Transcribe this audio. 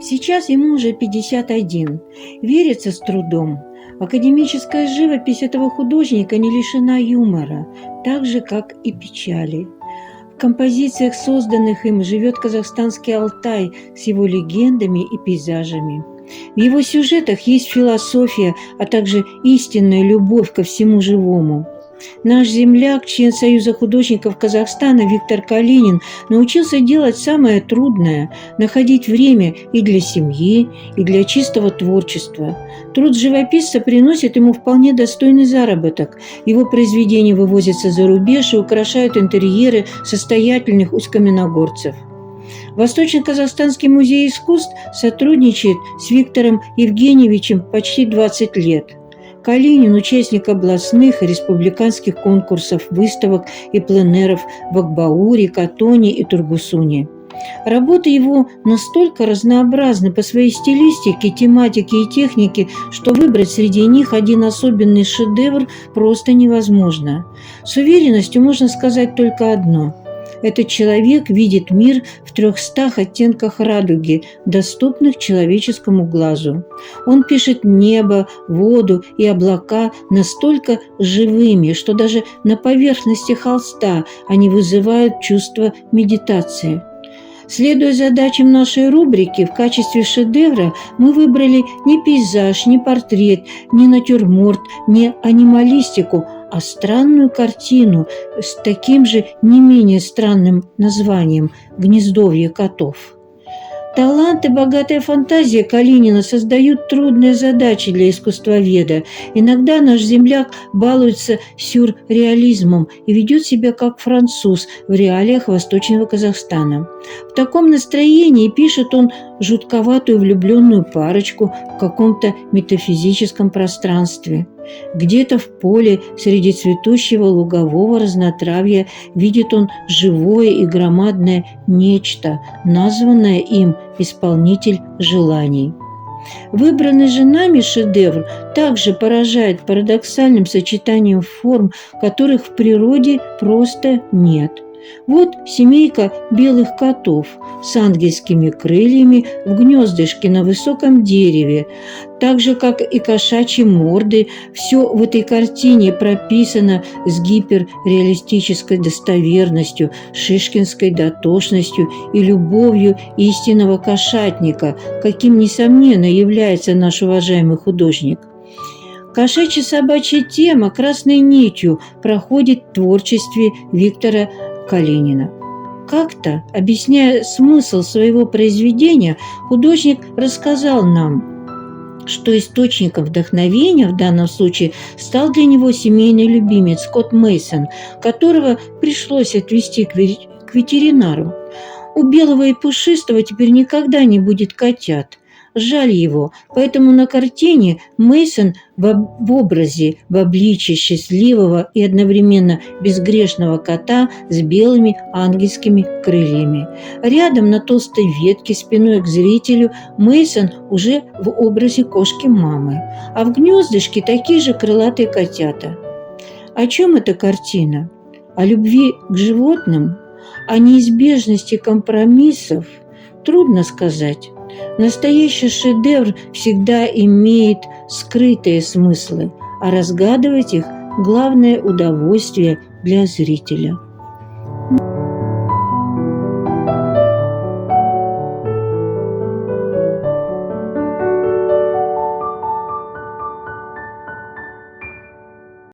Сейчас ему уже 51. Верится с трудом. Академическая живопись этого художника не лишена юмора, так же, как и печали. В композициях, созданных им, живет казахстанский Алтай с его легендами и пейзажами. В его сюжетах есть философия, а также истинная любовь ко всему живому. Наш земляк, член Союза художников Казахстана Виктор Калинин, научился делать самое трудное – находить время и для семьи, и для чистого творчества. Труд живописца приносит ему вполне достойный заработок. Его произведения вывозятся за рубеж и украшают интерьеры состоятельных усть-каменогорцев. Восточно-Казахстанский музей искусств сотрудничает с Виктором Евгеньевичем почти 20 лет. Калинин – участник областных и республиканских конкурсов, выставок и пленэров в Акбауре, Катоне и Тургусуне. Работы его настолько разнообразны по своей стилистике, тематике и технике, что выбрать среди них один особенный шедевр просто невозможно. С уверенностью можно сказать только одно – этот человек видит мир в 300 оттенках радуги, доступных человеческому глазу. Он пишет небо, воду и облака настолько живыми, что даже на поверхности холста они вызывают чувство медитации. Следуя задачам нашей рубрики, в качестве шедевра мы выбрали не пейзаж, не портрет, не натюрморт, не анималистику, а странную картину с таким же не менее странным названием «Гнездовье котов». Талант и богатая фантазия Калинина создают трудные задачи для искусствоведа. Иногда наш земляк балуется сюрреализмом и ведет себя как француз в реалиях Восточного Казахстана. В таком настроении пишет он жутковатую влюбленную парочку в каком-то метафизическом пространстве. Где-то в поле среди цветущего лугового разнотравья видит он живое и громадное нечто, названное им «Исполнитель желаний». Выбранный же нами шедевр также поражает парадоксальным сочетанием форм, которых в природе просто нет. Вот семейка белых котов с ангельскими крыльями в гнездышке на высоком дереве. Так же, как и кошачьи морды, все в этой картине прописано с гиперреалистической достоверностью, шишкинской дотошностью и любовью истинного кошатника, каким, несомненно, является наш уважаемый художник. Кошачья-собачья тема красной нитью проходит в творчестве Виктора Калинина. Как-то, объясняя смысл своего произведения, художник рассказал нам, что источником вдохновения в данном случае стал для него семейный любимец Скотт Мейсон, которого пришлось отвезти к ветеринару. У белого и пушистого теперь никогда не будет котят. Жаль его, поэтому на картине Мейсон в образе, в обличии счастливого и одновременно безгрешного кота с белыми ангельскими крыльями. Рядом на толстой ветке спиной к зрителю Мейсон уже в образе кошки-мамы, а в гнездышке такие же крылатые котята. О чем эта картина? О любви к животным? О неизбежности компромиссов? Трудно сказать. Настоящий шедевр всегда имеет скрытые смыслы, а разгадывать их – главное удовольствие для зрителя.